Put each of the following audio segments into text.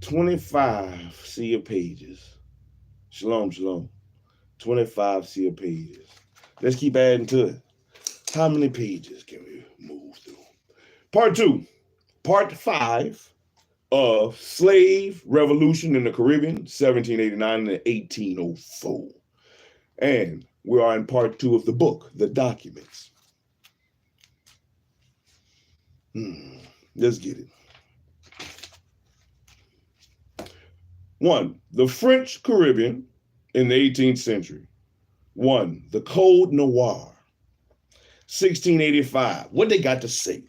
25 sea of pages. Shalom, shalom. 25 sea of pages. Let's keep adding to it. How many pages can we move through? Part 2. Part 5 of Slave Revolution in the Caribbean, 1789 to 1804. And we are in part 2 of the book, The Documents. Let's get it. 1. The French Caribbean in the 18th century. 1. The Code Noir. 1685. What they got to say?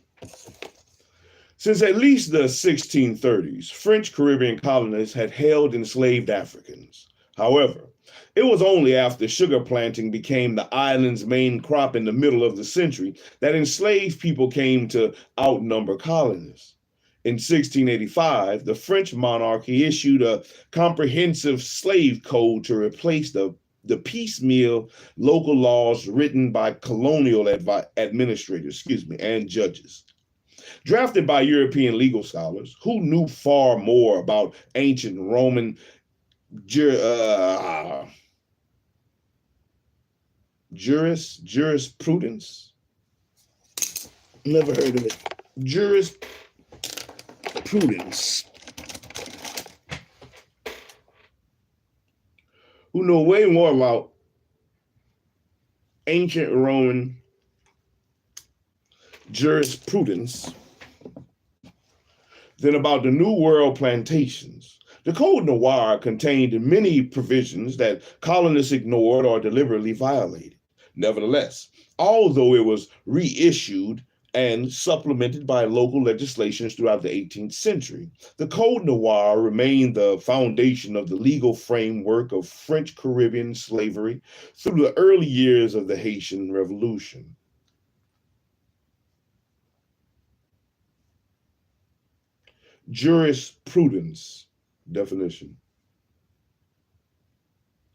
Since at least the 1630s, French Caribbean colonists had held enslaved Africans. However, it was only after sugar planting became the island's main crop in the middle of the century that enslaved people came to outnumber colonists. In 1685, the French monarchy issued a comprehensive slave code to replace the piecemeal local laws written by colonial administrators, and judges. Drafted by European legal scholars who knew far more about ancient Roman jurisprudence. Never heard of it. Jurisprudence. Who know way more about ancient Roman jurisprudence than about the New World plantations. The Code Noir contained many provisions that colonists ignored or deliberately violated. Nevertheless, although it was reissued and supplemented by local legislations throughout the 18th century, the Code Noir remained the foundation of the legal framework of French Caribbean slavery through the early years of the Haitian Revolution. Jurisprudence definition.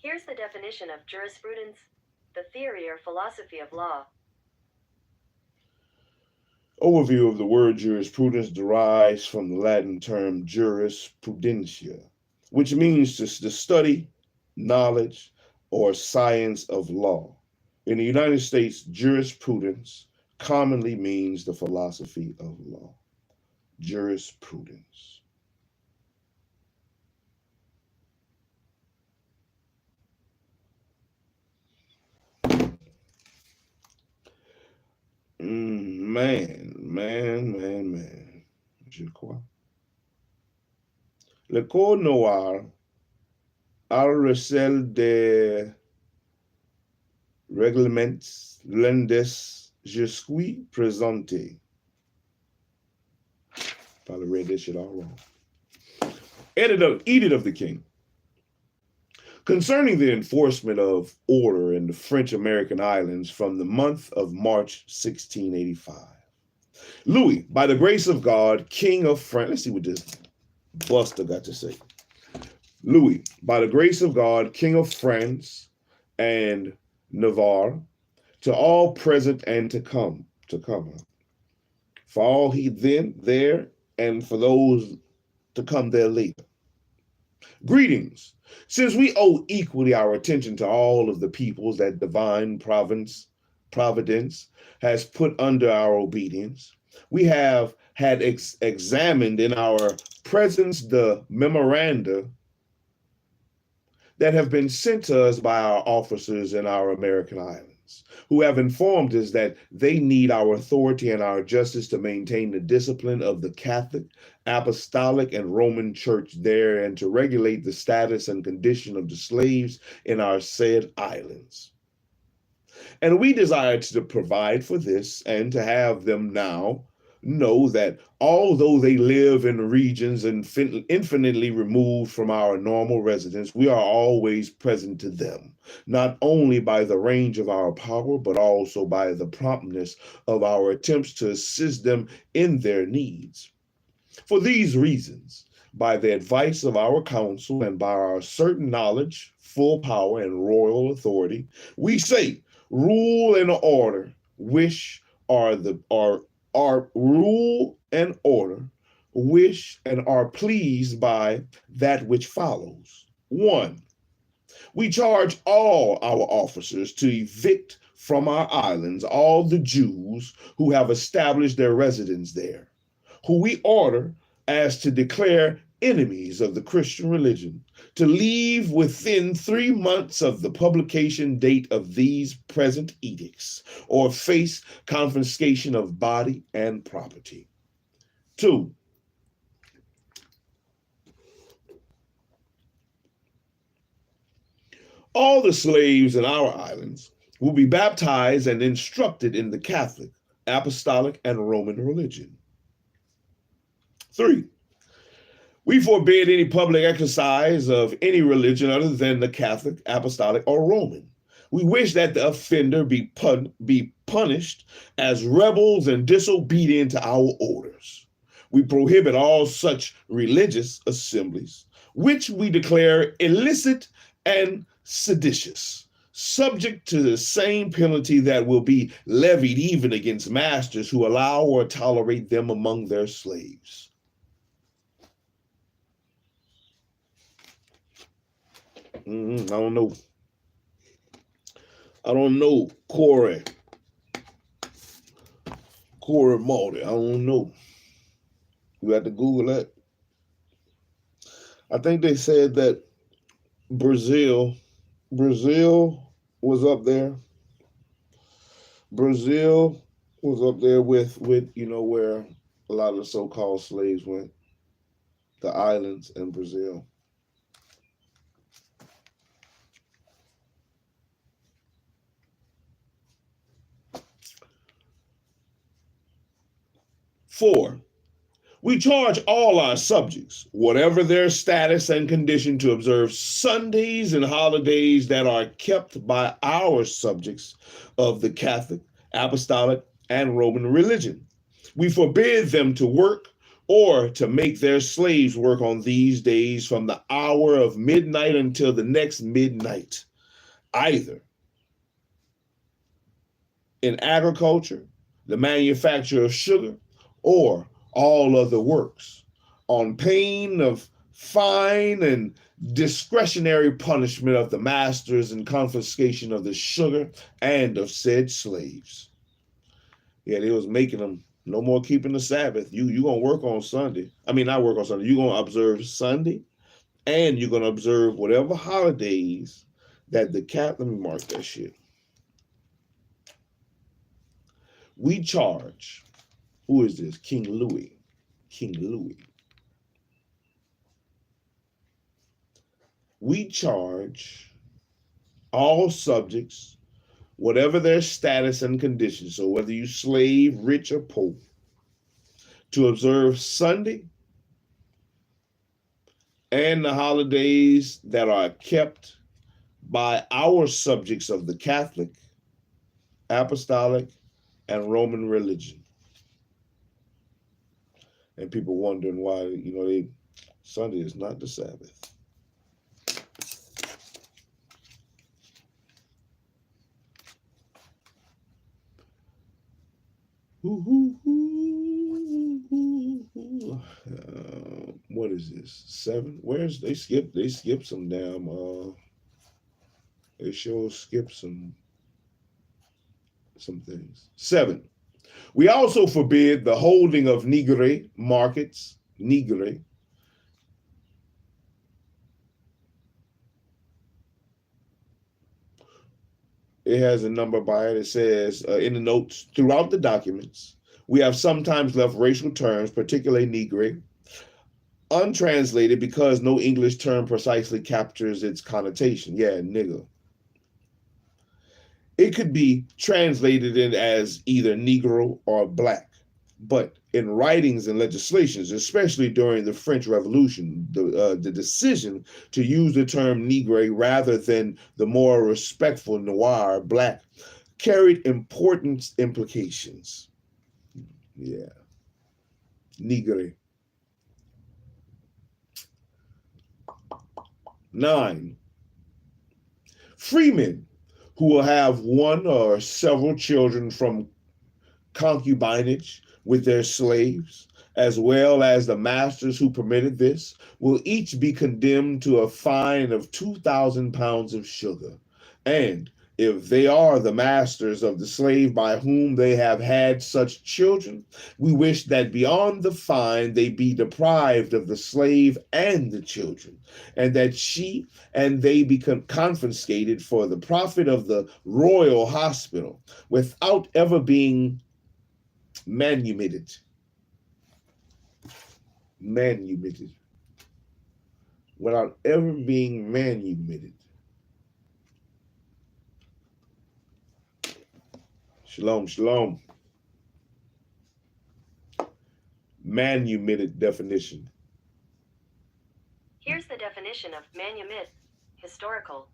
Here's the definition of jurisprudence: the theory or philosophy of law. Overview of the word jurisprudence derives from the Latin term jurisprudentia, which means the study, knowledge, or science of law. In the United States, jurisprudence commonly means the philosophy of law. Jurisprudence. Man. Je crois. Le Code Noir a recel des règlements l'endes jusqu'ui présenté. Probably read this shit all wrong. Edict of the King. Concerning the enforcement of order in the French American islands from the month of March 1685. Louis, by the grace of God, King of France. Let's see what this buster got to say. Louis, by the grace of God, King of France and Navarre, to all present and to come, for all he then, there, and for those to come there later. Greetings. Since we owe equally our attention to all of the peoples that divine providence has put under our obedience, we have had examined in our presence the memoranda that have been sent to us by our officers in our American islands, who have informed us that they need our authority and our justice to maintain the discipline of the Catholic, Apostolic, and Roman Church there, and to regulate the status and condition of the slaves in our said islands. And we desire to provide for this and to have them now know that although they live in regions infinitely removed from our normal residence, we are always present to them, not only by the range of our power, but also by the promptness of our attempts to assist them in their needs. For these reasons, by the advice of our council and by our certain knowledge, full power, and royal authority, we say, rule and order, rule and order, wish, and are pleased by that which follows. 1. We charge all our officers to evict from our islands all the Jews who have established their residence there, who we order as to declare enemies of the Christian religion, to leave within 3 months of the publication date of these present edicts, or face confiscation of body and property. 2. All the slaves in our islands will be baptized and instructed in the Catholic, Apostolic, and Roman religion. 3. We forbid any public exercise of any religion other than the Catholic, Apostolic, or Roman. We wish that the offender be punished as rebels and disobedient to our orders. We prohibit all such religious assemblies, which we declare illicit and seditious, subject to the same penalty that will be levied even against masters who allow or tolerate them among their slaves. I don't know. Corey Malty. I don't know. You have to Google that. I think they said that Brazil was up there. Brazil was up there with where a lot of the so-called slaves went. The islands in Brazil. 4. We charge all our subjects, whatever their status and condition, to observe Sundays and holidays that are kept by our subjects of the Catholic, Apostolic, and Roman religion. We forbid them to work or to make their slaves work on these days from the hour of midnight until the next midnight, either in agriculture, the manufacture of sugar, or all other works, on pain of fine and discretionary punishment of the masters and confiscation of the sugar and of said slaves. Yeah, they was making them no more keeping the Sabbath. You gonna work on Sunday. I mean, not work on Sunday. You're gonna observe Sunday, and you're gonna observe whatever holidays that the cat. Let me mark that shit. We charge. Who is this? King Louis. King Louis. We charge all subjects, whatever their status and condition, so whether you slave, rich, or poor, to observe Sunday and the holidays that are kept by our subjects of the Catholic, Apostolic, and Roman religion. And people wondering why, Sunday is not the Sabbath. What is this? 7? Where's they skipped some damn they sure skipped some things. 7. We also forbid the holding of negre markets, negre. It has a number by it. It says in the notes, throughout the documents, we have sometimes left racial terms, particularly negre, untranslated because no English term precisely captures its connotation. Yeah, nigger. It could be translated in as either Negro or black, but in writings and legislations, especially during the French Revolution, the decision to use the term Negre rather than the more respectful noir, black, carried important implications. Yeah, Negre. 9. Freemen who will have one or several children from concubinage with their slaves, as well as the masters who permitted this, will each be condemned to a fine of 2,000 pounds of sugar. And if they are the masters of the slave by whom they have had such children, we wish that beyond the fine they be deprived of the slave and the children, and that she and they be confiscated for the profit of the royal hospital, without ever being manumitted. Manumitted. Without ever being manumitted. Shalom, shalom. Manumitted definition. Here's the definition of manumit. Historical.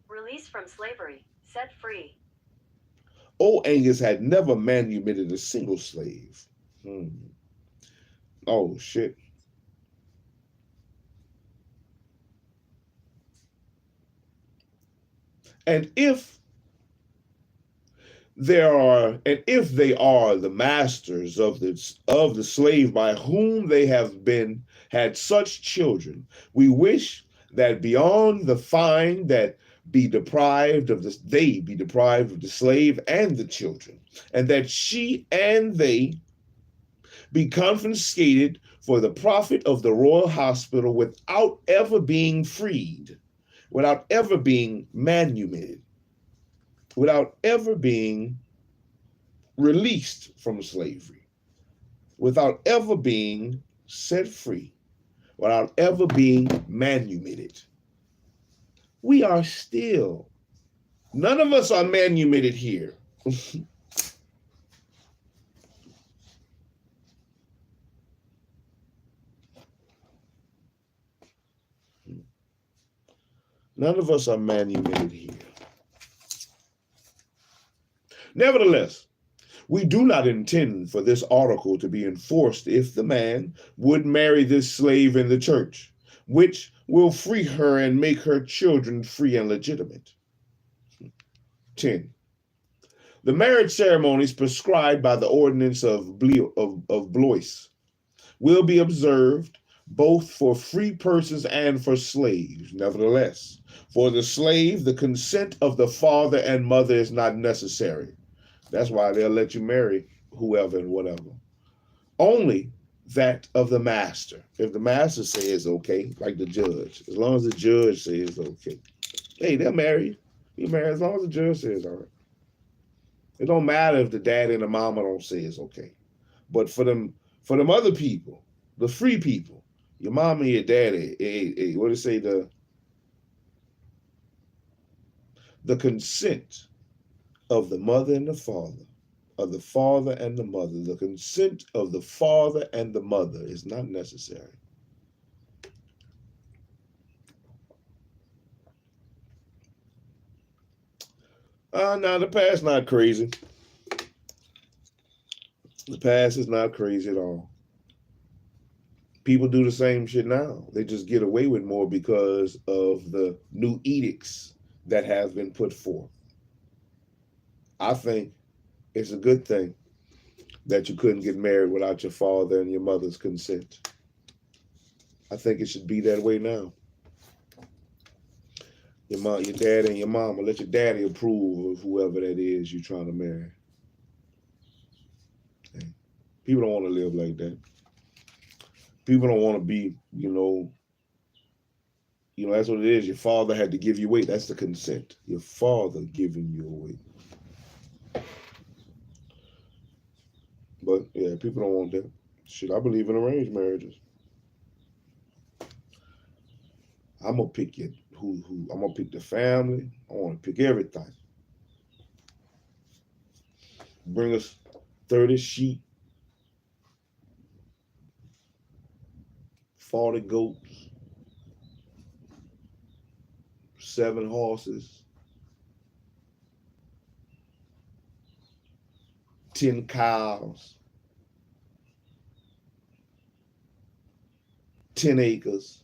Release from slavery. Set free. Old Angus had never manumitted a single slave. Oh, shit. And if they are the masters of the slave by whom they have had such children, we wish that beyond the fine that they be deprived of the slave and the children, and that she and they be confiscated for the profit of the royal hospital, without ever being freed, without ever being manumitted, without ever being released from slavery, without ever being set free, without ever being manumitted. We are still, none of us are manumitted here. None of us are manumitted here. Nevertheless, we do not intend for this article to be enforced if the man would marry this slave in the church, which will free her and make her children free and legitimate. 10. The marriage ceremonies prescribed by the ordinance of Blois will be observed both for free persons and for slaves. Nevertheless, for the slave, the consent of the father and mother is not necessary. That's why they'll let you marry whoever and whatever. Only that of the master. If the master says okay, like the judge, as long as the judge says okay, hey, they'll marry you. You marry as long as the judge says all right. It don't matter if the daddy and the mama don't say it's okay. But for them other people, the free people, your mama and your daddy, what do you say, the consent of the mother and the father, of the father and the mother, the consent of the father and the mother is not necessary. Now the past not crazy. The past is not crazy at all. People do the same shit now. They just get away with more because of the new edicts that have been put forth. I think it's a good thing that you couldn't get married without your father and your mother's consent. I think it should be that way now. Your mom, your dad, and your mama, let your daddy approve of whoever that is you're trying to marry. People don't want to live like that. People don't want to be, that's what it is. Your father had to give you away. That's the consent. Your father giving you away. But yeah, people don't want that. Shit, I believe in arranged marriages. I'm gonna pick I'm gonna pick the family. I want to pick everything. Bring us 30 sheep, 40 goats, 7 horses, 10 cows, 10 acres.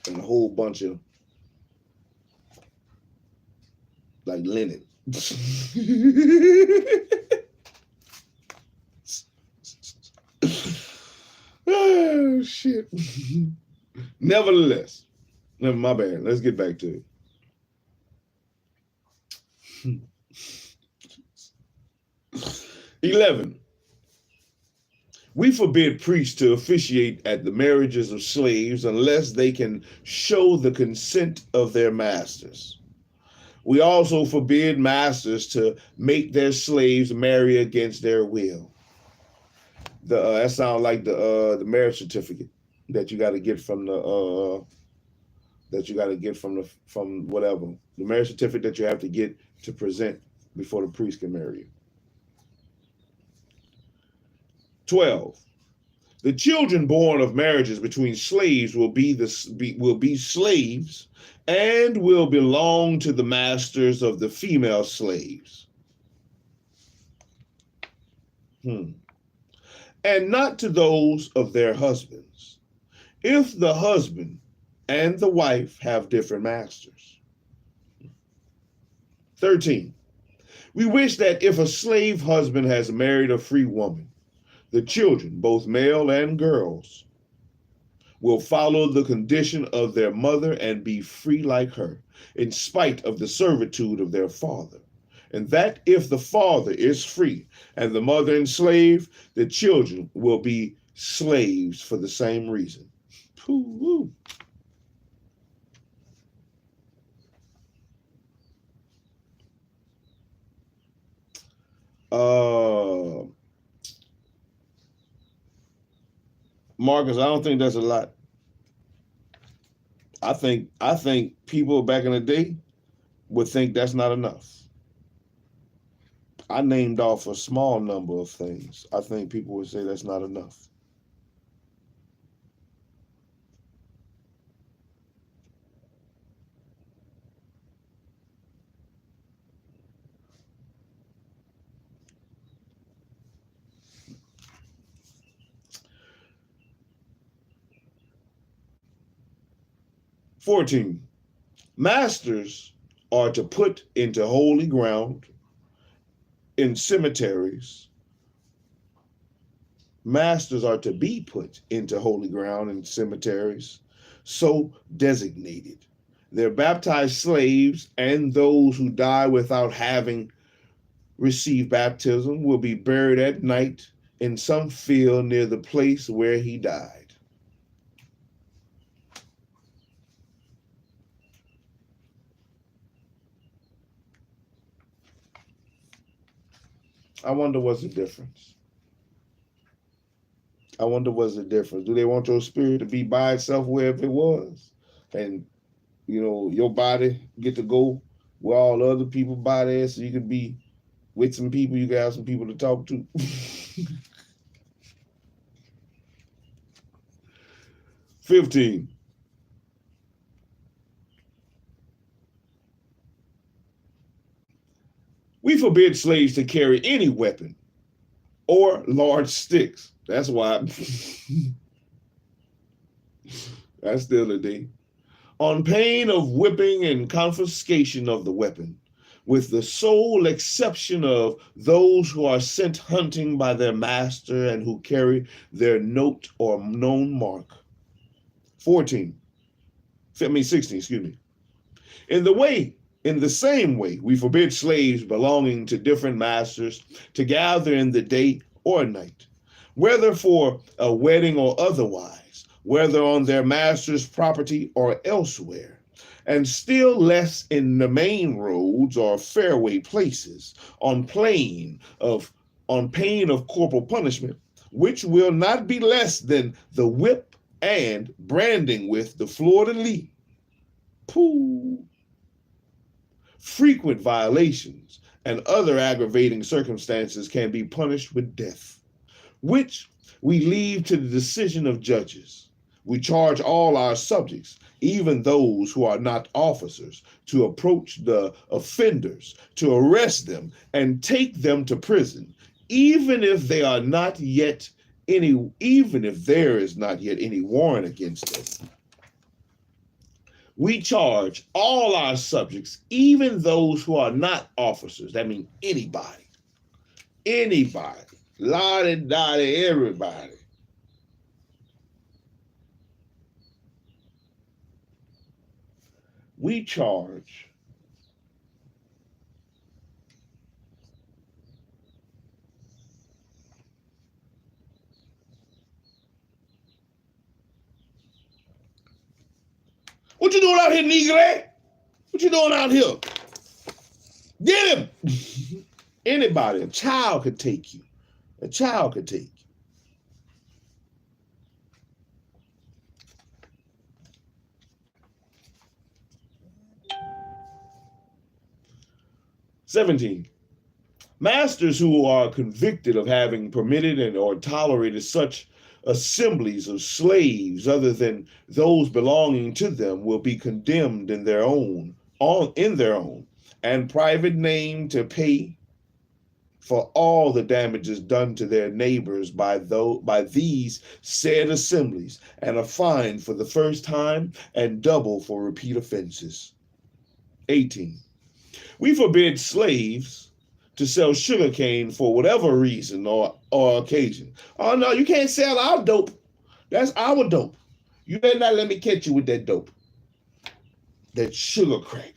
And a whole bunch of like linen. Oh, shit. Nevertheless, my bad. Let's get back to it. 11. We forbid priests to officiate at the marriages of slaves unless they can show the consent of their masters. We also forbid masters to make their slaves marry against their will. That sounds like the marriage certificate that you got to get from from whatever, the marriage certificate that you have to get to present before the priest can marry you. 12. The children born of marriages between slaves will be slaves and will belong to the masters of the female slaves. And not to those of their husbands, if the husband and the wife have different masters. 13. We wish that if a slave husband has married a free woman, the children, both male and girls, will follow the condition of their mother and be free like her, in spite of the servitude of their father. And that if the father is free and the mother enslaved, the children will be slaves for the same reason. Woo-woo. Marcus, I don't think that's a lot. I think people back in the day would think that's not enough. I named off a small number of things. I think people would say that's not enough. "14. Masters are to put into holy ground in cemeteries. Masters are to be put into holy ground in cemeteries so designated. Their baptized slaves and those who die without having received baptism will be buried at night in some field near the place where he died." I wonder what's the difference. Do they want your spirit to be by itself wherever it was? And, your body get to go where all the other people by there so you can be with some people, you can have some people to talk to. 15. We forbid slaves to carry any weapon or large sticks. That's why. That's still a day. On pain of whipping and confiscation of the weapon, with the sole exception of those who are sent hunting by their master and who carry their note or known mark. 16, excuse me. In the same way, we forbid slaves belonging to different masters to gather in the day or night, whether for a wedding or otherwise, whether on their master's property or elsewhere, and still less in the main roads or fairway places, on pain of corporal punishment, which will not be less than the whip and branding with the fleur-de-lis. Pooh. Frequent violations and other aggravating circumstances can be punished with death, which we leave to the decision of judges. We charge all our subjects, even those who are not officers, to approach the offenders, to arrest them and take them to prison, even if there is not yet any warrant against them. We charge all our subjects, even those who are not officers. That means anybody. Anybody. Lottie, dottie, everybody. We charge What you doing out here, Negro? What you doing out here? Get him! Anybody, a child could take you. A child could take you. "17. Masters who are convicted of having permitted and or tolerated such assemblies of slaves other than those belonging to them will be condemned in their own, and private name to pay for all the damages done to their neighbors by these said assemblies, and a fine for the first time and double for repeat offenses. 18. We forbid slaves to sell sugarcane for whatever reason or occasion. Oh no, you can't sell our dope. That's our dope. You better not let me catch you with that dope. That sugar crack.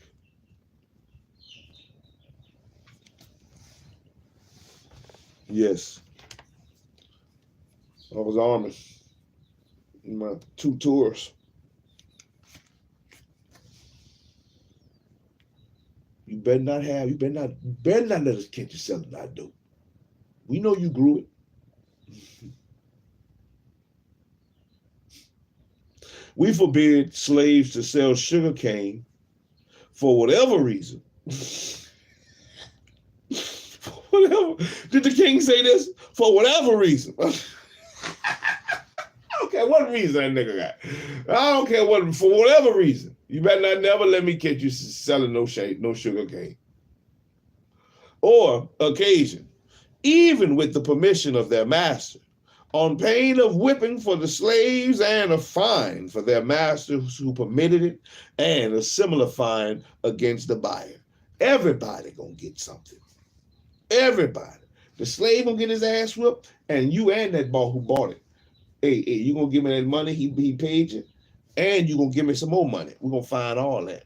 Yes. I was armed in my 2 tours. You better not let us catch you selling our dope. We know you grew it. We forbid slaves to sell sugar cane for whatever reason. Whatever. Did the king say this? For whatever reason. I don't care what reason that nigga got. I don't care what, for whatever reason. You better not never let me catch you selling no sugar cane. Or occasion, even with the permission of their master, on pain of whipping for the slaves and a fine for their masters who permitted it, and a similar fine against the buyer. Everybody gonna get something. Everybody. The slave gonna get his ass whipped, and you and that boy who bought it. Hey, you gonna give me that money he paid you, and you gonna give me some more money. We're gonna find all that.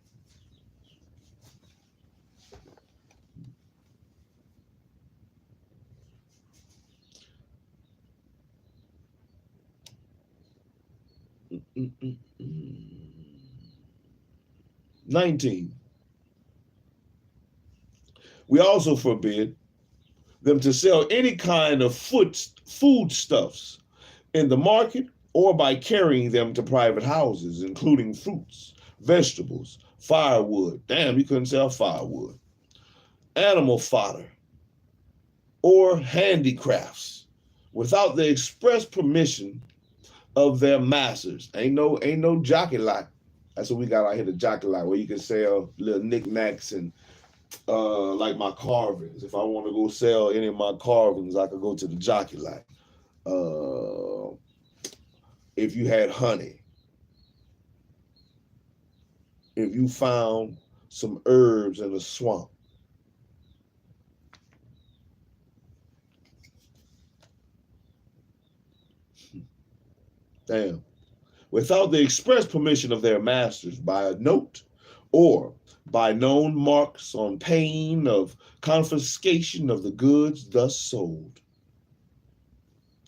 Mm-mm-mm. 19. We also forbid them to sell any kind of foodstuffs in the market or by carrying them to private houses, including fruits, vegetables, firewood. Damn, you couldn't sell firewood. Animal fodder or handicrafts without the express permission of their masters. Ain't no jockey lot. That's what we got out here, the jockey lot, where you can sell little knickknacks and like my carvings. If I want to go sell any of my carvings, I could go to the jockey lot. If you had honey, if you found some herbs in a swamp, damn, without the express permission of their masters by a note or by known marks on pain of confiscation of the goods thus sold.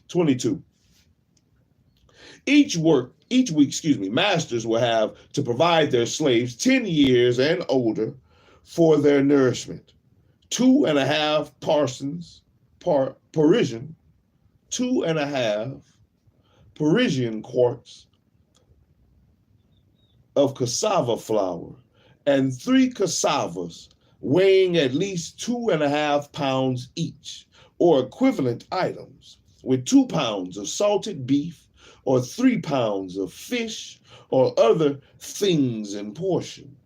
22. Each week, masters will have to provide their slaves 10 years and older for their nourishment. 2.5 Parisian quarts of cassava flour, and 3 cassavas weighing at least 2.5 pounds each, or equivalent items, with 2 pounds of salted beef, or 3 pounds of fish, or other things in portion.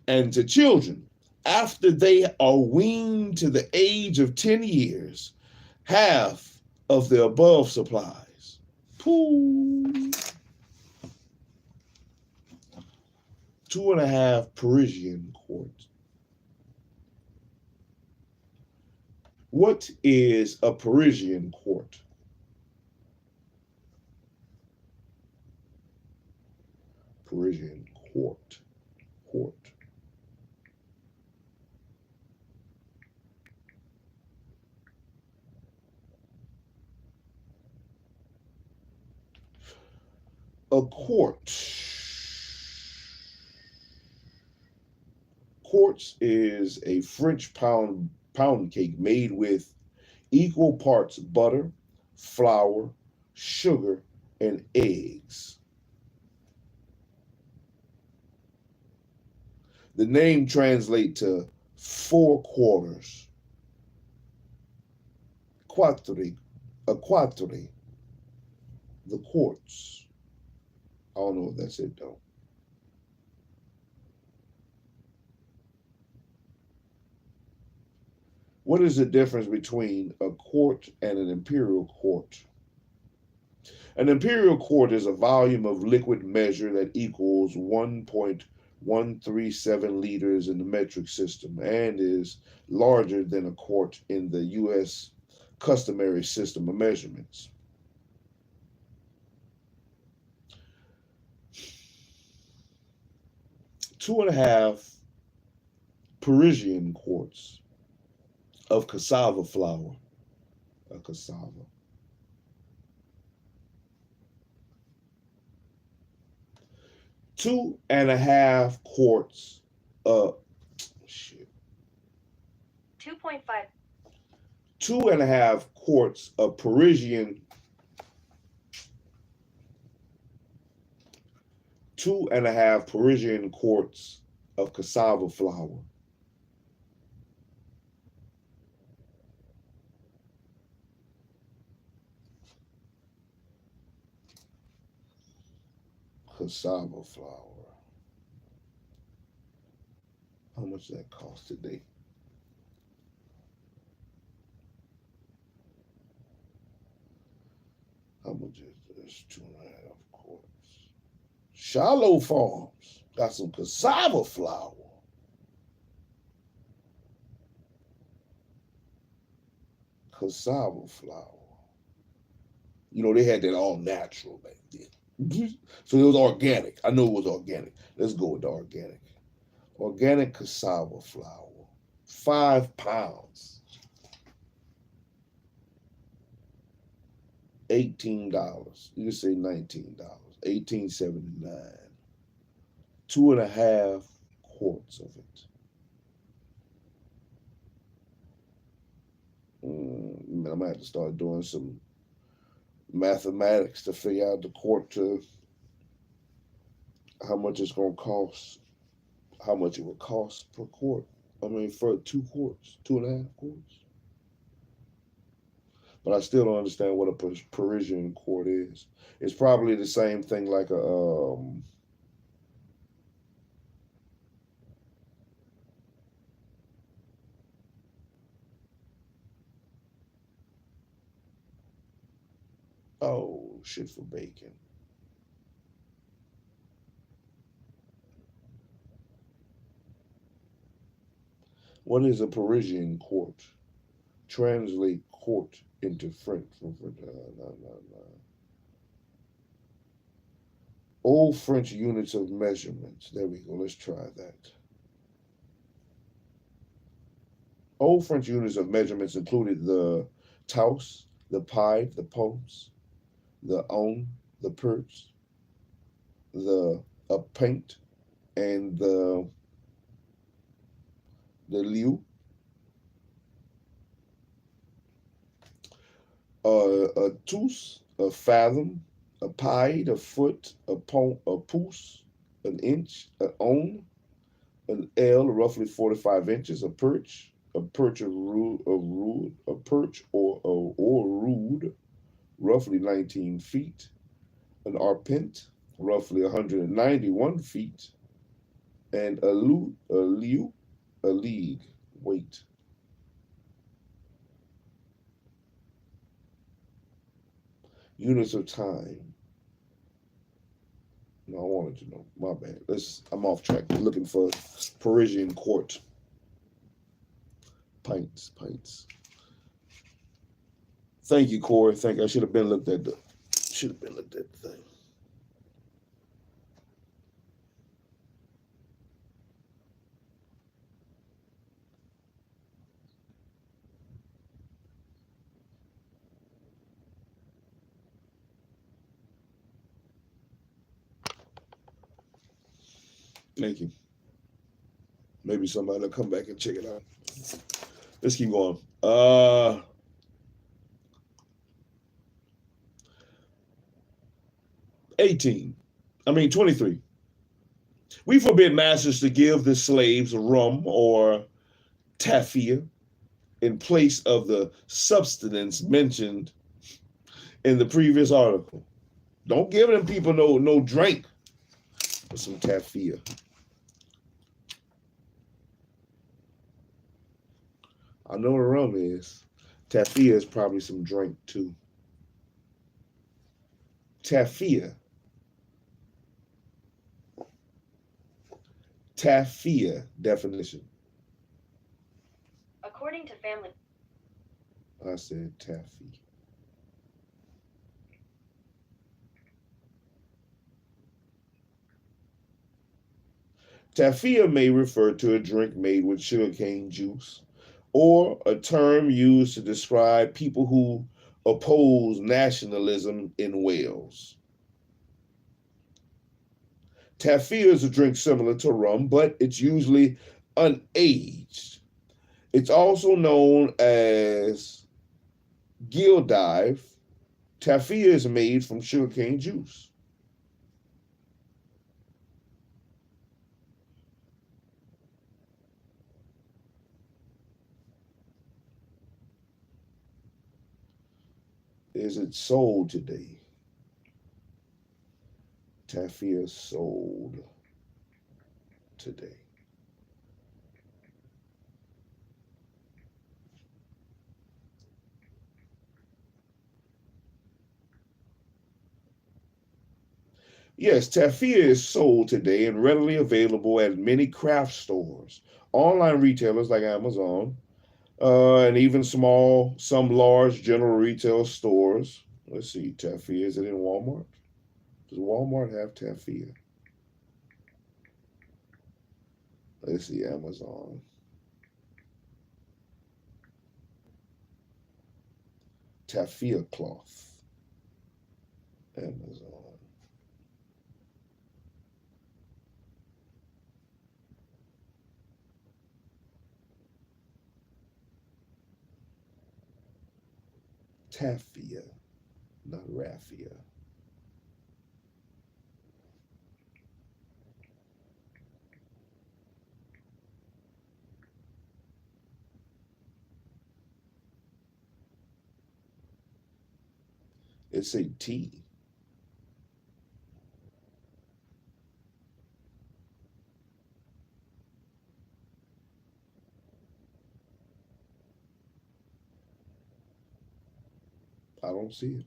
And to children, after they are weaned to the age of 10 years, half of the above supplies. Pooh. 2.5 Parisian quart. What is a Parisian quart? Parisian quart. Quart. A quart. Quarts is a French pound cake made with equal parts butter, flour, sugar, and eggs. The name translates to 4 quarters. Quatre, a quatre, the quarts. I don't know if that's it though. What is the difference between a quart and an imperial quart? An imperial quart is a volume of liquid measure that equals 1.137 liters in the metric system and is larger than a quart in the U.S. customary system of measurements. Two and a half Parisian quarts of cassava flour, a cassava. 2.5 quarts of shit. 2.5. 2.5 quarts of Parisian. 2.5 Parisian quarts of cassava flour. Cassava flour. How much does that cost today? How much is this? 2.5 quarts. SHILO Farms got some cassava flour. Cassava flour. You know, they had that all natural back then. So it was organic. I know it was organic. Let's go with the organic. Organic cassava flour. 5 pounds. $18. You can say $19. $18.79. 2.5 quarts of it. I'm gonna have to start doing some mathematics to figure out the quart to how much it's gonna cost, how much it would cost per quart. I mean, for 2 quarts, 2.5 quarts. But I still don't understand what a Parisian quart is. It's probably the same thing like a oh shit for bacon. What is a Parisian quart? Translate quart into French. Old French units of measurements. There we go. Let's try that. Old French units of measurements included the taus, the pied, the ponce, the on, the perch, the paint, and the lieu. A tous, a fathom, a pied, a foot, a pouce, an inch, an on, an L, roughly 45 inches, a perch or rood, roughly 19 feet, an arpent, roughly 191 feet, and a lieu, a league, weight. Units of time. No, I wanted to know. My bad. I'm off track. Looking for Parisian court. Pints. Thank you, Corey. I should have been looked at the thing. Thank you. Maybe somebody will come back and check it out. Let's keep going. 23. We forbid masters to give the slaves rum or tafia in place of the substance mentioned in the previous article. Don't give them people no drink or some tafia. I know what rum is. Tafia is probably some drink too. Tafia definition. According to family. I said taffy. Tafia may refer to a drink made with sugarcane juice, or a term used to describe people who oppose nationalism in Wales. Tafia is a drink similar to rum, but it's usually unaged. It's also known as gildive. Tafia is made from sugarcane juice. Is it sold today? Tafia sold today. Yes, tafia is sold today and readily available at many craft stores, online retailers like Amazon, and even some large general retail stores. Let's see, tafia, is it in Walmart? Does Walmart have tafia? Let's see, Amazon. Tafia cloth. Amazon. Tafia, not raffia. It's a tea. I don't see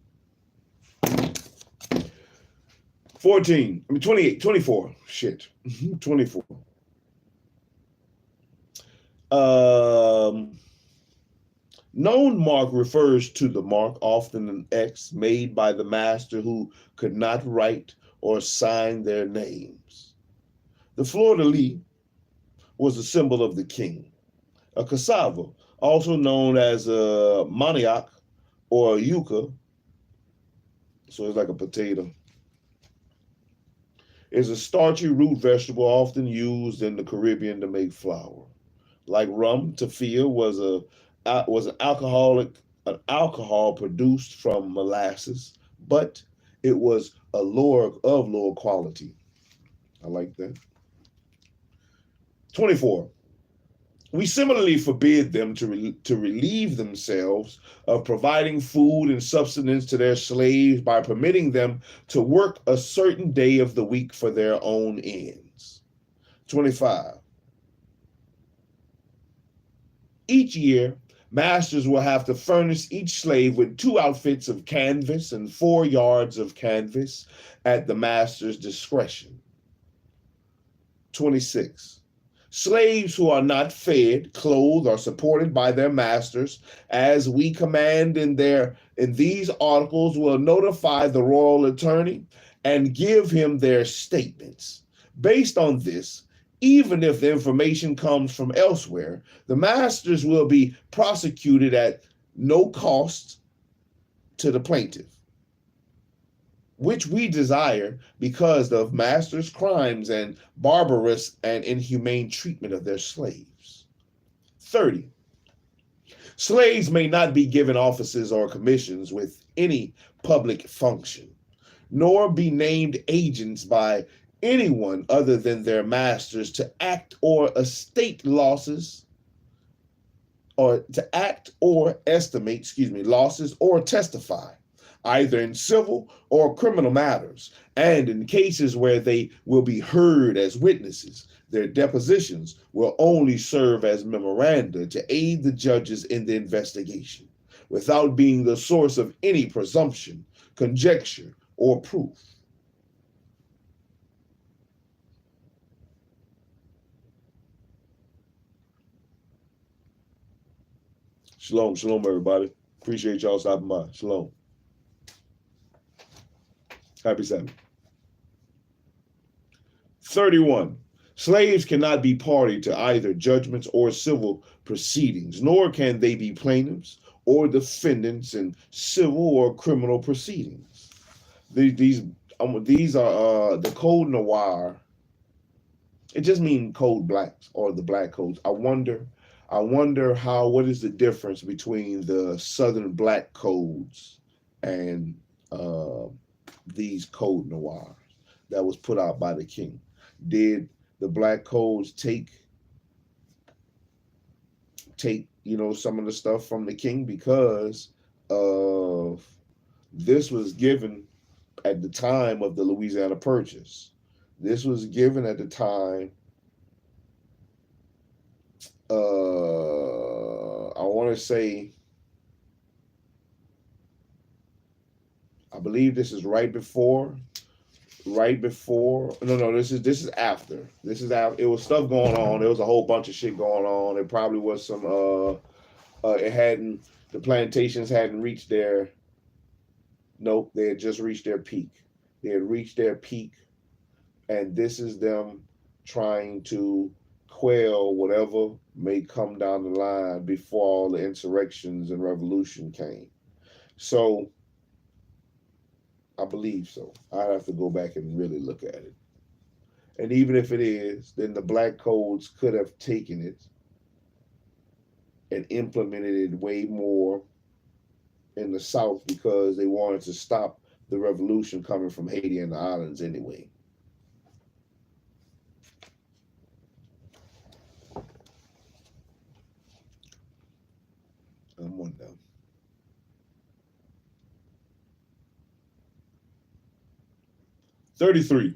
it. 24. Shit. 24. Known mark refers to the mark, often an X, made by the master who could not write or sign their names. The fleur-de-lis was a symbol of the king. A cassava, also known as a manioc or a yucca, so it's like a potato, is a starchy root vegetable often used in the Caribbean to make flour. Like rum, tafia was an alcohol produced from molasses, but it was lower quality. I like that. 24. We similarly forbid them to relieve themselves of providing food and sustenance to their slaves by permitting them to work a certain day of the week for their own ends. 25. Each year, Masters will have to furnish each slave with 2 outfits of canvas and 4 yards of canvas at the master's discretion. 26. Slaves who are not fed, clothed, or supported by their masters, as we command in these articles, will notify the royal attorney and give him their statements. Based on this, even if the information comes from elsewhere, the masters will be prosecuted at no cost to the plaintiff, which we desire because of masters' crimes and barbarous and inhumane treatment of their slaves. 30. Slaves may not be given offices or commissions with any public function, nor be named agents by anyone other than their masters to act or estate losses, or to act or estimate, losses or testify, either in civil or criminal matters, and in cases where they will be heard as witnesses, their depositions will only serve as memoranda to aid the judges in the investigation, without being the source of any presumption, conjecture, or proof. Shalom, shalom, everybody. Appreciate y'all stopping by. Shalom. Happy Sabbath. 31. Slaves cannot be party to either judgments or civil proceedings, nor can they be plaintiffs or defendants in civil or criminal proceedings. These are the Code Noir. It just means Code Blacks or the Black Codes. I wonder what is the difference between the Southern Black Codes and these Code Noirs that was put out by the king. Did the Black Codes take some of the stuff from the king, because of this was given at the time of the Louisiana Purchase. This was given at the time, I want to say, I believe this is right before, no, this is after. It was stuff going on. There was a whole bunch of shit going on. It probably was some, the plantations hadn't reached their, nope, they had just reached their peak. They had reached their peak, and this is them trying to quell whatever may come down the line before all the insurrections and revolution came. So, I believe so. I'd have to go back and really look at it. And even if it is, then the Black Codes could have taken it and implemented it way more in the South, because they wanted to stop the revolution coming from Haiti and the islands anyway. I'm one down. $33.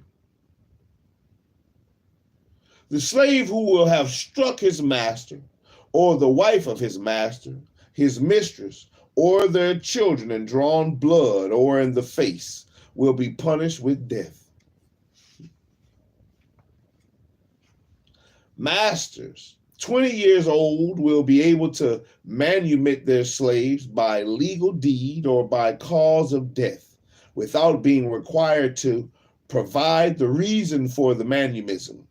The slave who will have struck his master, or the wife of his master, his mistress, or their children, and drawn blood or in the face, will be punished with death. Masters 20 years old will be able to manumit their slaves by legal deed or by cause of death, without being required to provide the reason for the manumission,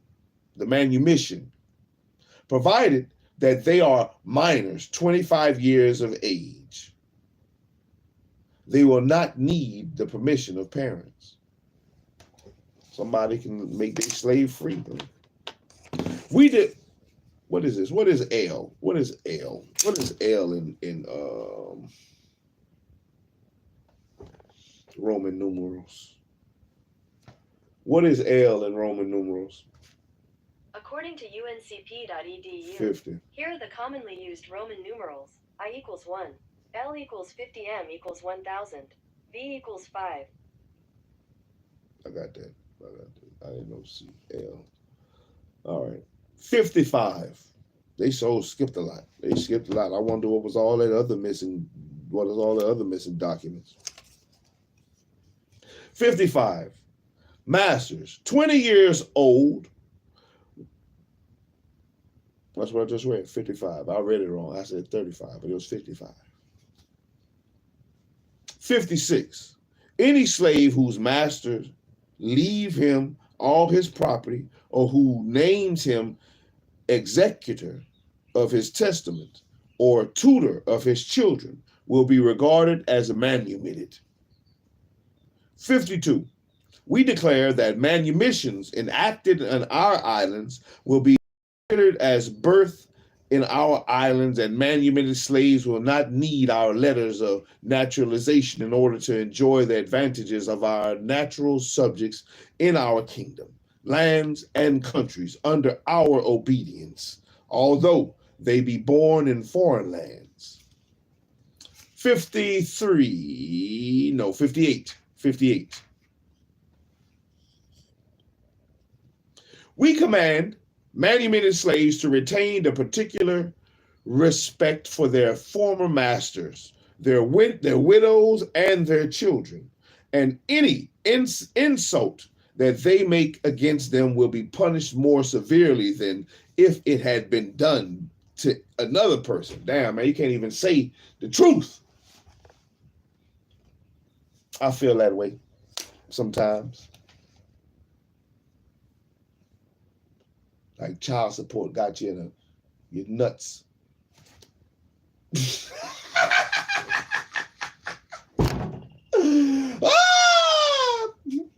provided that they are minors, 25 years of age. They will not need the permission of parents. Somebody can make their slave free. What is this? What is L? What is L? What is L in Roman numerals? What is L in Roman numerals? According to uncp.edu, 50. Here are the commonly used Roman numerals. I equals 1. L equals 50. M equals 1000. V equals 5. I got that. I didn't know C. L. All right. 55. They skipped a lot. They skipped a lot. I wonder what was all that other missing. What is all the other missing documents? 55. Masters, 20 years old. That's what I just read, 55. I read it wrong. I said 35, but it was 55. 56. Any slave whose masters leave him all his property or who names him executor of his testament or tutor of his children will be regarded as manumitted. 52. We declare that manumissions enacted on our islands will be considered as birth in our islands, and manumitted slaves will not need our letters of naturalization in order to enjoy the advantages of our natural subjects in our kingdom, lands, and countries under our obedience, although they be born in foreign lands. 58. We command manumitted slaves to retain the particular respect for their former masters, their widows, and their children, and any insult that they make against them will be punished more severely than if it had been done to another person. Damn, man, you can't even say the truth. I feel that way sometimes. Like child support got you in your nuts.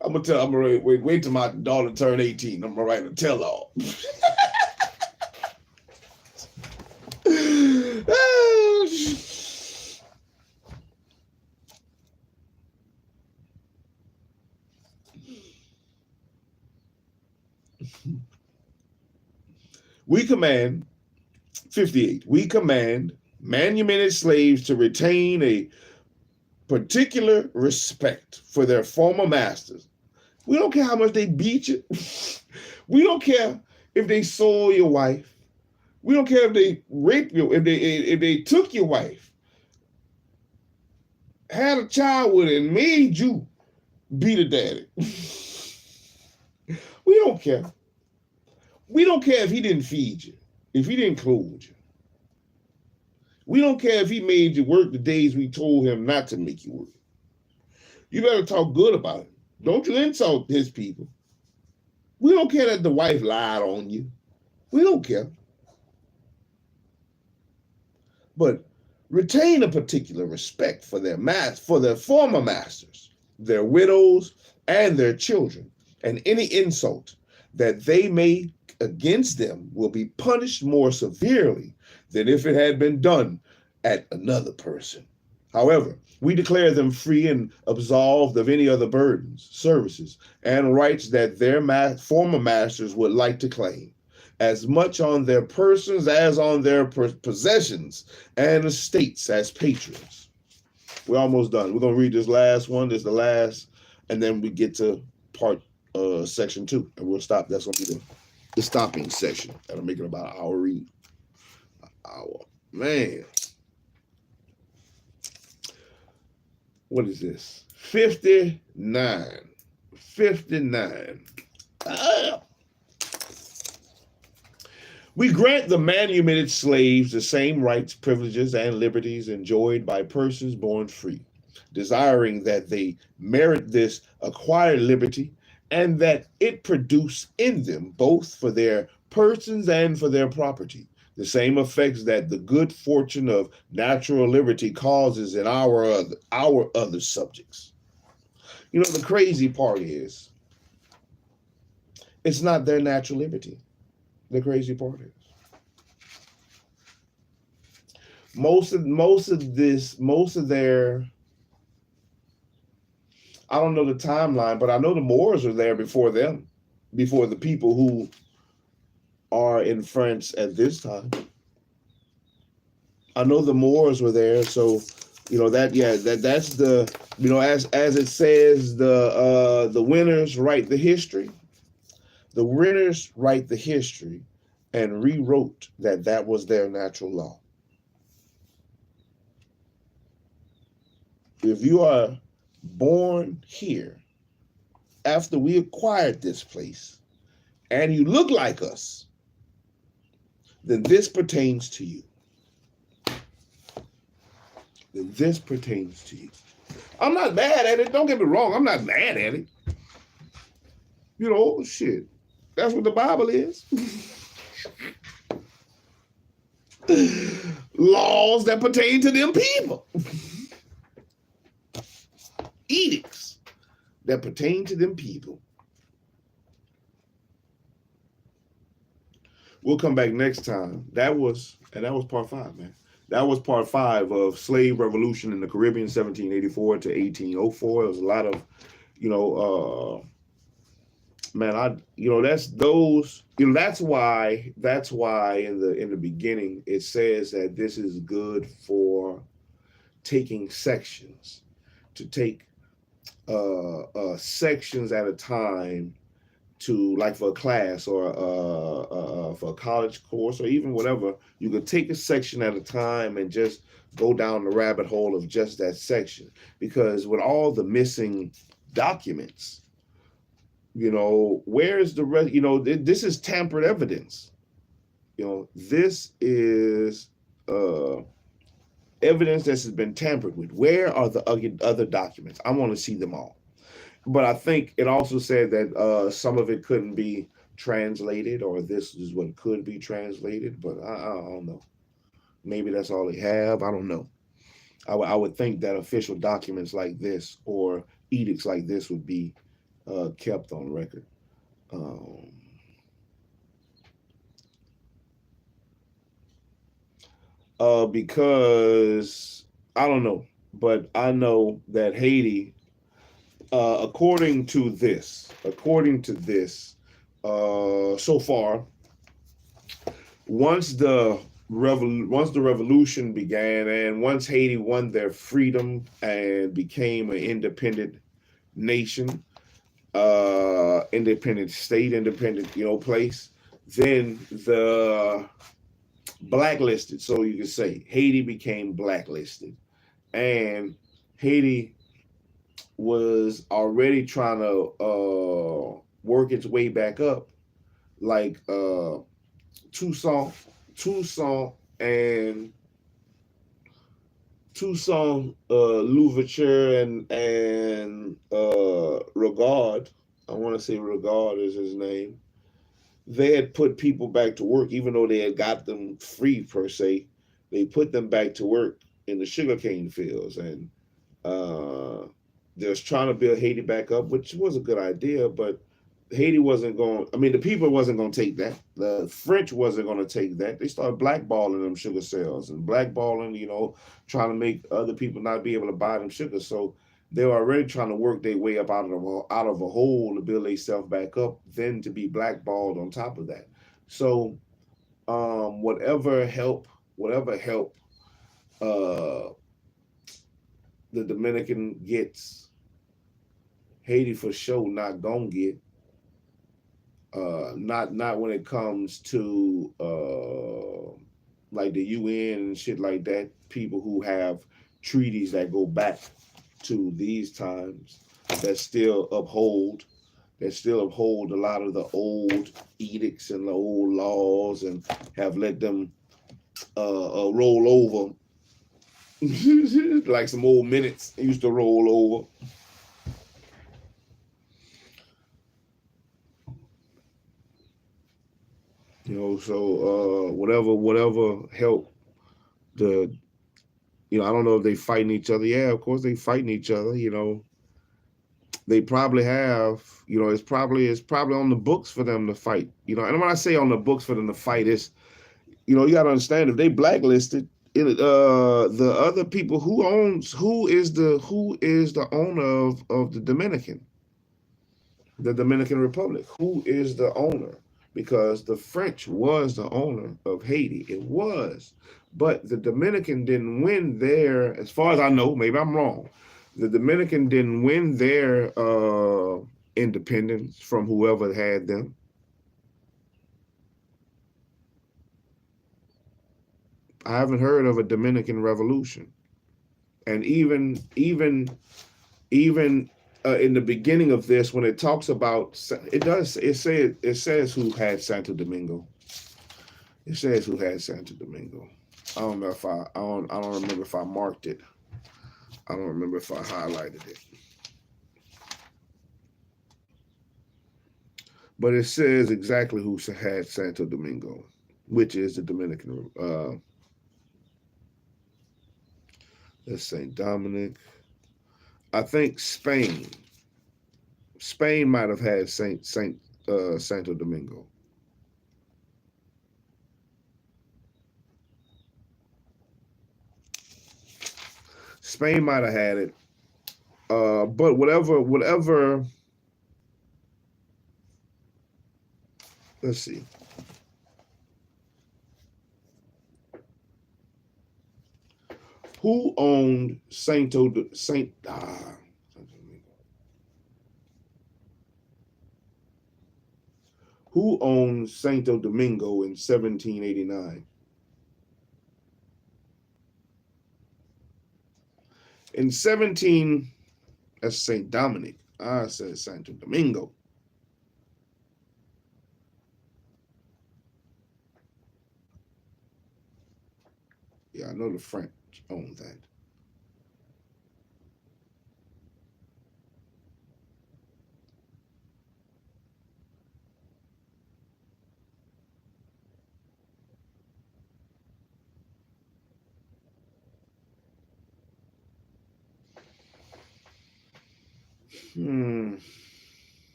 I'm gonna wait till my daughter turn 18. I'm gonna write a tell-all. We command, 58, we command manumitted slaves to retain a particular respect for their former masters. We don't care how much they beat you. We don't care if they sold your wife. We don't care if they raped you, if they took your wife, had a child with it, and made you be the daddy. We don't care. We don't care if he didn't feed you, if he didn't clothe you. We don't care if he made you work the days we told him not to make you work. You better talk good about him. Don't you insult his people. We don't care that the wife lied on you. We don't care. But retain a particular respect for their former masters, their widows, and their children, and any insult that they make against them will be punished more severely than if it had been done at another person. However, we declare them free and absolved of any other burdens, services, and rights that their former masters would like to claim, as much on their persons as on their possessions and estates as patrons. We're almost done. We're going to read this last one. This is the last, and then we get to section 2, and we'll stop. That's going to be the stopping session. That'll make it about an hour read. An hour. Man. What is this? 59. 59. We grant the manumitted slaves the same rights, privileges, and liberties enjoyed by persons born free, desiring that they merit this acquired liberty and that it produce in them, both for their persons and for their property, the same effects that the good fortune of natural liberty causes in our other subjects. You know, the crazy part is, it's not their natural liberty. The crazy part is, most of their, I don't know the timeline, but I know the Moors are there before them, before the people who are in France at this time. I know the Moors were there, so you know that's the, you know, as it says, the winners write the history. The winners write the history, and rewrote that was their natural law. If you are born here after we acquired this place and you look like us, then this pertains to you. Then this pertains to you. I'm not mad at it. Don't get me wrong. I'm not mad at it. You know, shit. That's what the Bible is. Laws that pertain to them people. Edicts that pertain to them people. We'll come back next time. That was part 5, man. That was part 5 of Slave Revolution in the Caribbean, 1784 to 1804. There was a lot of, man, that's why in the beginning it says that this is good for taking sections, to take sections at a time, to, like, for a class or for a college course or even whatever. You could take a section at a time and just go down the rabbit hole of just that section, because with all the missing documents, where's the rest? This is tampered evidence. This is evidence that has been tampered with. Where are the other documents? I want to see them all. But I think it also said that some of it couldn't be translated, or this is what could be translated. But I don't know. Maybe that's all they have. I don't know. I would think that official documents like this or edicts like this would be kept on record. Because I don't know, but I know that Haiti, according to this, so far, once the revolution began and once Haiti won their freedom and became an independent nation, independent state, independent place, then the blacklisted, so you could say Haiti became blacklisted, and Haiti was already trying to work its way back up, like Toussaint Louverture and Regard. I want to say Regard is his name. They had put people back to work, even though they had got them free per se. They put them back to work in the sugarcane fields, and they was trying to build Haiti back up, which was a good idea, but Haiti wasn't going. I mean, the people wasn't going to take that. The French wasn't going to take that. They started blackballing them sugar sales and blackballing, trying to make other people not be able to buy them sugar. So they were already trying to work their way up out of a hole to build themselves back up, then to be blackballed on top of that. So whatever help the Dominican gets, Haiti for sure not gonna get. Not when it comes to like the UN and shit like that. People who have treaties that go back to these times that still uphold a lot of the old edicts and the old laws, and have let them roll over like some old minutes used to roll over. So whatever help the, I don't know if they fighting each other. Yeah, of course they fighting each other. They probably have, it's probably on the books for them to fight. And when I say on the books for them to fight, it's, you got to understand, if they blacklisted the other people, who is the owner of the Dominican Republic? Who is the owner? Because the French was the owner of Haiti. It was. But the Dominican didn't win their, as far as I know, maybe I'm wrong, the Dominican didn't win their independence from whoever had them. I haven't heard of a Dominican revolution. And even in the beginning of this, when it talks about it says who had Santo Domingo. It says who had Santo Domingo. I don't know if I don't remember if I marked it. I don't remember if I highlighted it. But it says exactly who had Santo Domingo, which is the Dominican. That's St. Dominic. I think Spain. Spain might have had Santo Domingo. Spain might have had it. But whatever. Let's see. Who owned Santo Domingo? Who owned Santo Domingo in 1789? In 17, that's St. Dominic. I said Santo Domingo. Yeah, I know the French own that.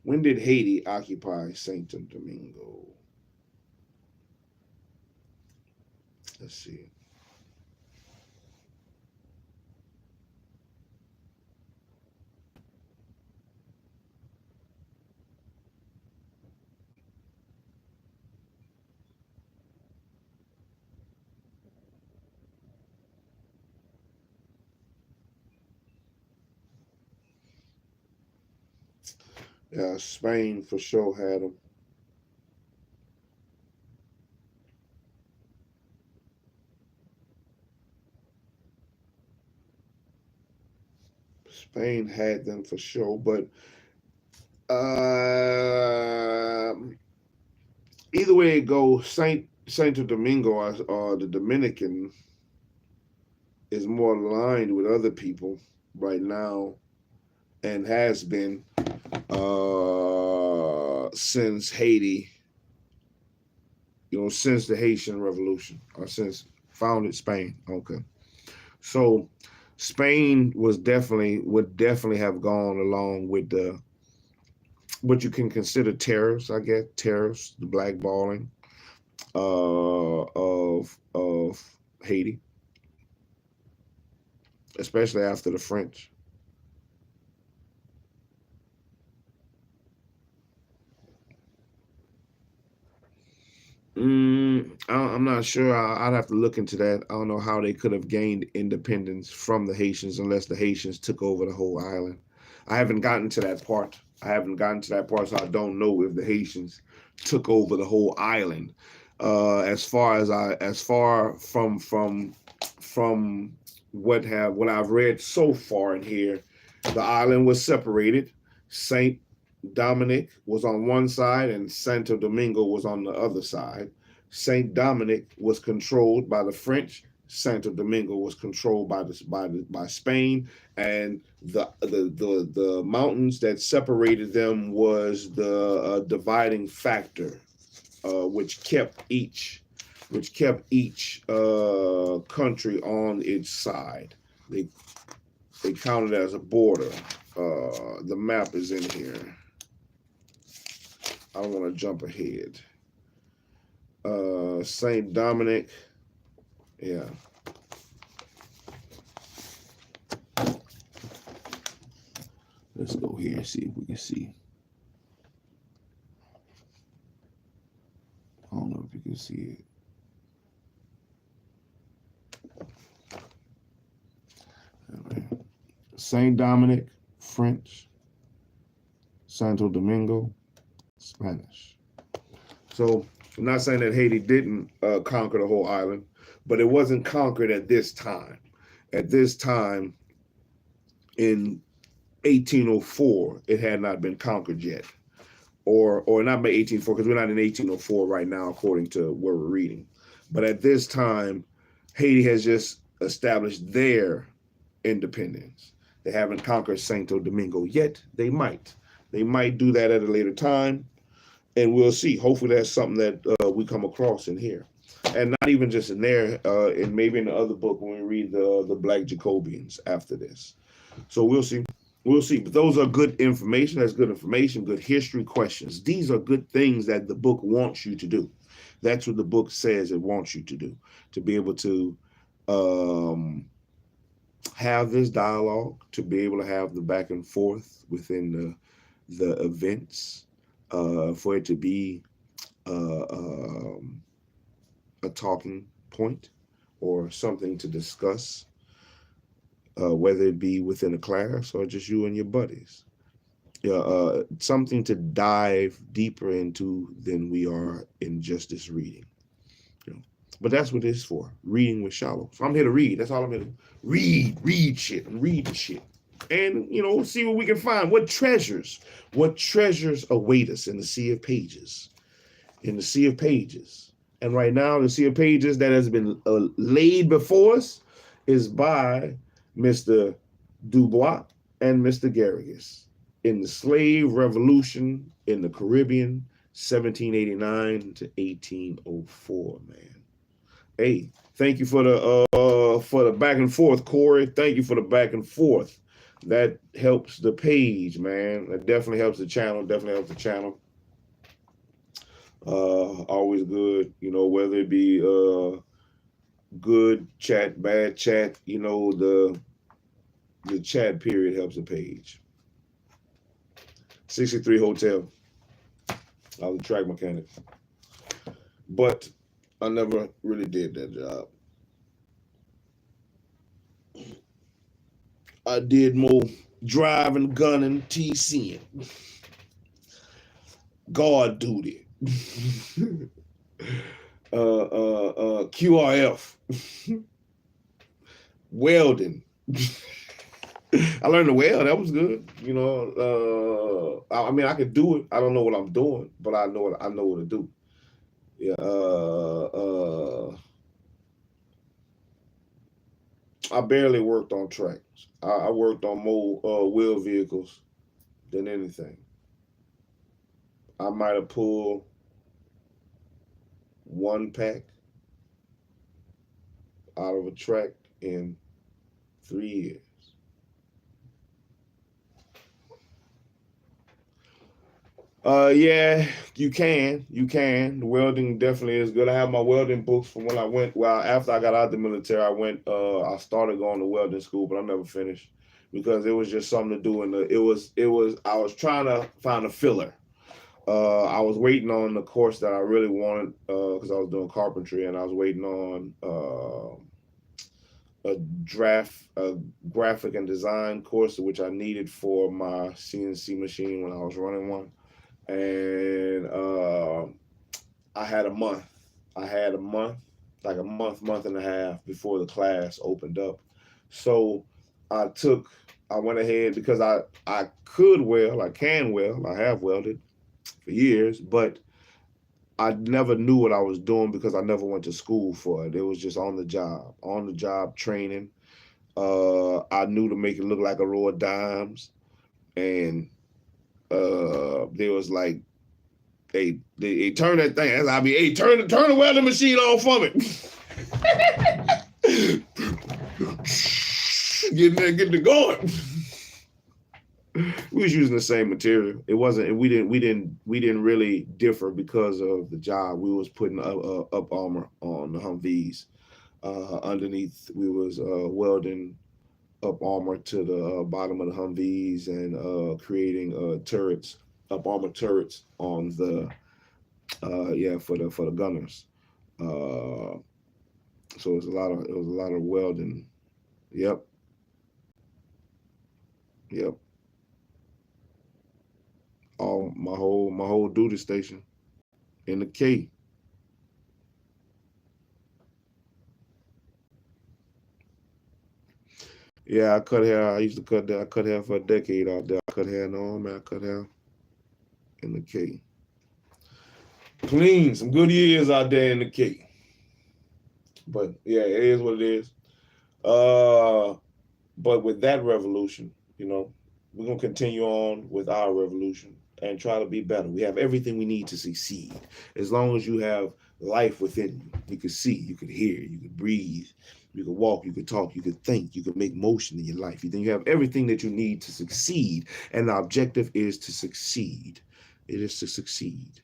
When did Haiti occupy Santo Domingo? Let's see. Yeah, Spain for sure had them. Spain had them for sure, but either way it goes, Santo Domingo or the Dominican is more aligned with other people right now and has been since Haiti, since the Haitian Revolution or since founded Spain. Okay. So Spain would definitely have gone along with the what you can consider tariffs, I guess, tariffs, the blackballing of Haiti, especially after the French. I'm not sure. I'd have to look into that. I don't know how they could have gained independence from the Haitians unless the Haitians took over the whole island. I haven't gotten to that part. So I don't know if the Haitians took over the whole island. As far from what I've read so far in here, the island was separated. Saint Dominic was on one side and Santo Domingo was on the other side. Saint Dominic was controlled by the French. Santo Domingo was controlled by Spain, and the mountains that separated them was the dividing factor, which kept each country on its side. They counted as a border. The map is in here. I don't want to jump ahead. Saint Dominic, yeah. Let's go here and see if we can see. I don't know if you can see it. Right. Saint Dominic, French. Santo Domingo, Spanish. So I'm not saying that Haiti didn't conquer the whole island, but it wasn't conquered at this time. At this time, in 1804, it had not been conquered yet, or not by 1804, because we're not in 1804 right now, according to what we're reading. But at this time, Haiti has just established their independence. They haven't conquered Santo Domingo yet. They might. They might do that at a later time, and we'll see. Hopefully, that's something that we come across in here, and not even just in there, and maybe in the other book when we read the Black Jacobians after this. So we'll see. We'll see. But those are good information. That's good information, good history questions. These are good things that the book wants you to do. That's what the book says it wants you to do, to be able to have this dialogue, to be able to have the back and forth within the events, for it to be a talking point or something to discuss, whether it be within a class or just you and your buddies. Something to dive deeper into than we are in just this reading. But that's what it's for, reading with SHILO. So I'm here to read. That's all I'm here to do. Read shit, and read the shit. And, see what we can find. What treasures await us in the sea of pages. In the sea of pages. And right now, the sea of pages that has been laid before us is by Mr. Dubois and Mr. Garrigus in the slave revolution in the Caribbean, 1789 to 1804, man. Hey, thank you for the back and forth, Corey. Thank you for the back and forth. That helps the page, man. That definitely helps the channel. Always good, whether it be good chat, bad chat, the chat period helps the page. 63 Hotel. I was a track mechanic, but I never really did that job. I did more driving, gunning, TCing, guard duty, QRF, welding. I learned to weld. That was good. I mean, I could do it. I don't know what I'm doing, but I know what to do. Yeah. I barely worked on tracks. I worked on more wheel vehicles than anything. I might have pulled one pack out of a track in 3 years. Yeah, you can. The welding definitely is good. I have my welding books from when I went. Well, after I got out of the military, I started going to welding school, but I never finished because it was just something to do. And I was trying to find a filler. I was waiting on the course that I really wanted because I was doing carpentry, and I was waiting on a graphic and design course, which I needed for my CNC machine when I was running one. And I had a month, like a month and a half before the class opened up. So I went ahead because I could weld, I can weld, I have welded for years, but I never knew what I was doing because I never went to school for it. It was just on the job training. I knew to make it look like a row of dimes, and they was like, they turn that thing. I mean, hey, turn the welding machine on for me. Get it going. We was using the same material. It wasn't. We didn't really differ because of the job. We was putting up armor on the Humvees. Underneath, we was welding up armor to the bottom of the Humvees and creating turrets, up armor turrets on the for the gunners. So it was a lot of welding. Yep. All my whole duty station in the K. Yeah, I cut hair. I used to cut hair. I cut hair for a decade out there. I cut hair in the army. I cut hair in the K. Clean. Some good years out there in the K. But yeah, it is what it is. But with that revolution, you know, we're going to continue on with our revolution and try to be better. We have everything we need to succeed. As long as you have life within you, you can see, you can hear, you can breathe, you can walk, you can talk, you can think, you can make motion in your life. Then you have everything that you need to succeed. And the objective is to succeed. It is to succeed.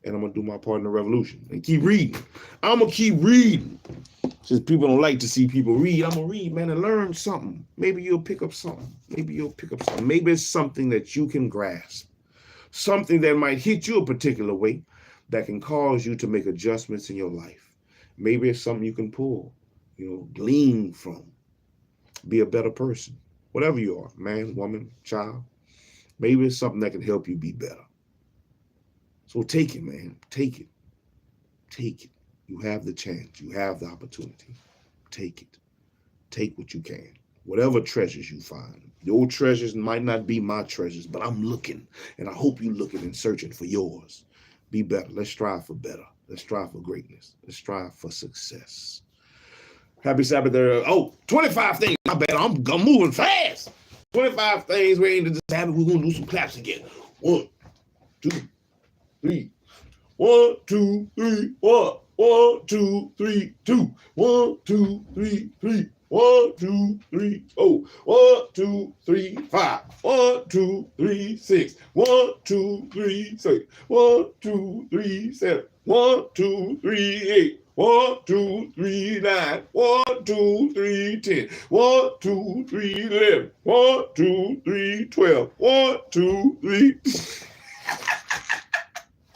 And I'm going to do my part in the revolution and keep reading. I'm going to keep reading. Since people don't like to see people read, I'm going to read, man, and learn something. Maybe you'll pick up something. Maybe you'll pick up something. Maybe it's something that you can grasp. Something that might hit you a particular way that can cause you to make adjustments in your life. Maybe it's something you can pull, you know, glean from. Be a better person. Whatever you are, man, woman, child. Maybe it's something that can help you be better. So take it, man. Take it. Take it. You have the chance. You have the opportunity. Take it. Take what you can. Whatever treasures you find. Your treasures might not be my treasures, but I'm looking. And I hope you're looking and searching for yours. Be better. Let's strive for better. Let's strive for greatness. Let's strive for success. Happy Sabbath there. Oh, 25 things. My bad. I'm moving fast. 25 things we ain't just Sabbath. We're going to do some claps again. 1, 2, 3. 1, 2, 3, 1. 1, 2, 3, 2. 1, 2, 3, 3. 1, 2, 3, 4. 1, 2, 3, 5. 1, 2, 3, 6. 1, 2, 3, 6. 1, 2, 3, 7. 1, 2, 3, 8. 1, 2, 3, 9. 1, 2, 3, 10. 1, 2, 3, 11. 1, 2, 3, 12. 1, 2, 3.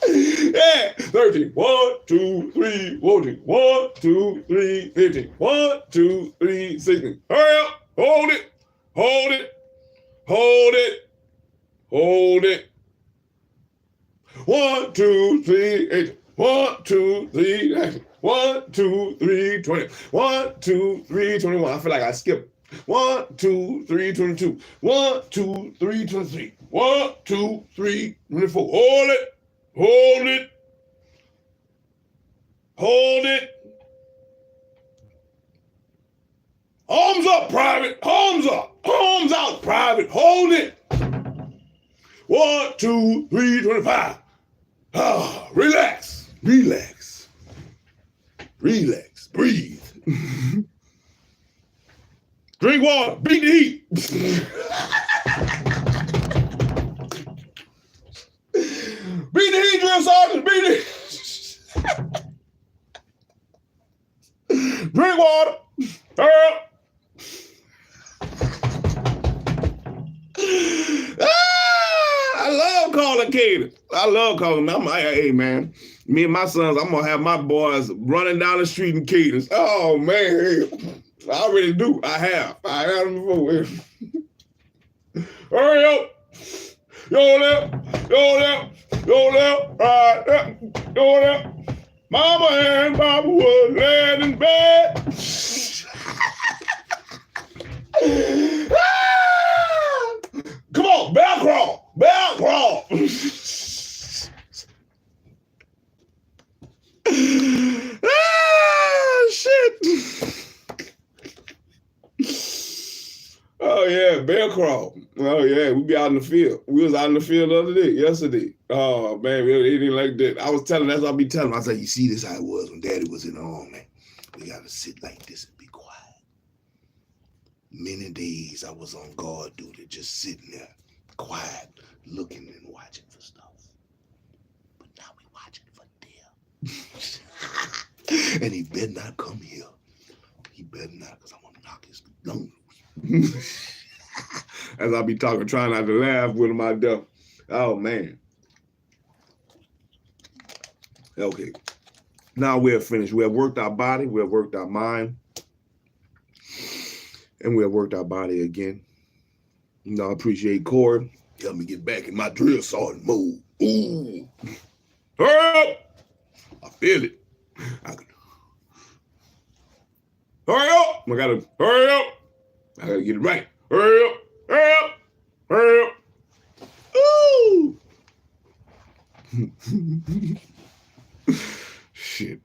Yeah, 13. 1, 2, 3, 14. 1, 2, 3, 15. 1, 2, 3, 16. Hurry up. Hold it. Hold it. Hold it. Hold it. 1, 2, 3, 18. 1, 2, 3, 19. 1, 2, 3, 20. 1, 2, 3, 21. I feel like I skipped. 1, 2, 3, 22. 1, 2, 3, 23. 1, 2, 3, 24. Hold it. Hold it. Hold it. Arms up, private. Arms up. Arms out, private. Hold it. 1, 2, 3, 25. Ah, relax. Relax. Relax. Breathe. Drink water. Beat the heat. Beat the heat, drill sergeant. Beat the heat. Drink water. Hurry up. I love calling cadence. I love calling them. Hey, man. Me and my sons, I'm going to have my boys running down the street in cadence. Oh, man. I already do. I have them before. Hurry up. Yo left. Yo left. Yo left. Right left. Yo left. Mama and Papa was laying in bed. Come on, bear crawl. Bear crawl. Shit. Oh yeah, bear crawl. Oh yeah, we be out in the field. We was out in the field the other day, yesterday. Oh man, it ain't like that. I was telling, that's what I be telling. I was like, you see, this how it was when Daddy was in the army. We gotta sit like this and be quiet. Many days I was on guard duty, just sitting there, quiet, looking and watching for stuff. But now we watching for deer. And he better not come here. He better not, because I'm gonna knock his lungs. As I be talking, trying not to laugh with him out there. Oh man. Okay. Now we're finished. We have worked our body, we have worked our mind, and we have worked our body again. You know, I appreciate Corey. Help me get back in my drill sergeant mode. Ooh. Hurry up! I feel it. Hurry up! I gotta hurry up! I gotta get it right. Hurry up, hurry up, hurry up. Ooh. Shit.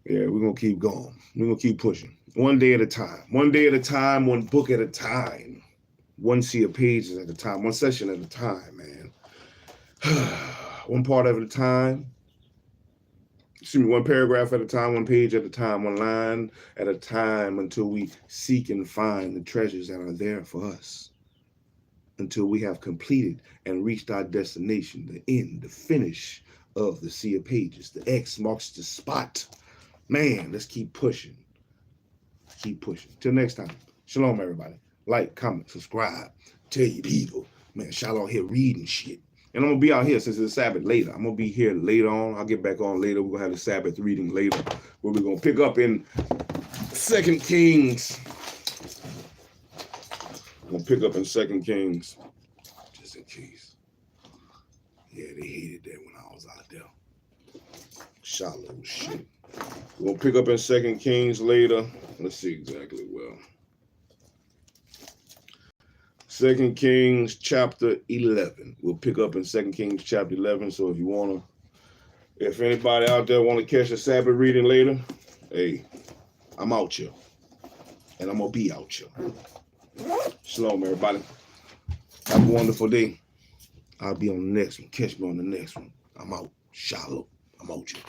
Yeah, we're gonna keep going. We're gonna keep pushing. One day at a time. One day at a time, one book at a time. One sea of pages at a time. One session at a time, man. One part at a time. Excuse me, one paragraph at a time, one page at a time, one line at a time, until we seek and find the treasures that are there for us. Until we have completed and reached our destination, the end, the finish of the sea of pages. The X marks the spot. Man, let's keep pushing. Keep pushing. Till next time. Shalom, everybody. Like, comment, subscribe. Tell your people. Man, SHILO out here reading shit. And I'm going to be out here since it's Sabbath later. I'm going to be here later on. I'll get back on later. We're going to have the Sabbath reading later, where we're going to pick up in 2 Kings. I'm going to pick up in 2 Kings, just in case. Yeah, they hated that when I was out there. SHILO shit. We're going to pick up in 2 Kings later. Let's see exactly well. 2 Kings chapter 11. We'll pick up in 2 Kings chapter 11. So if you want to, if anybody out there want to catch a Sabbath reading later, hey, I'm out here. And I'm going to be out here. Shalom, everybody. Have a wonderful day. I'll be on the next one. Catch me on the next one. I'm out. SHILO. I'm out here.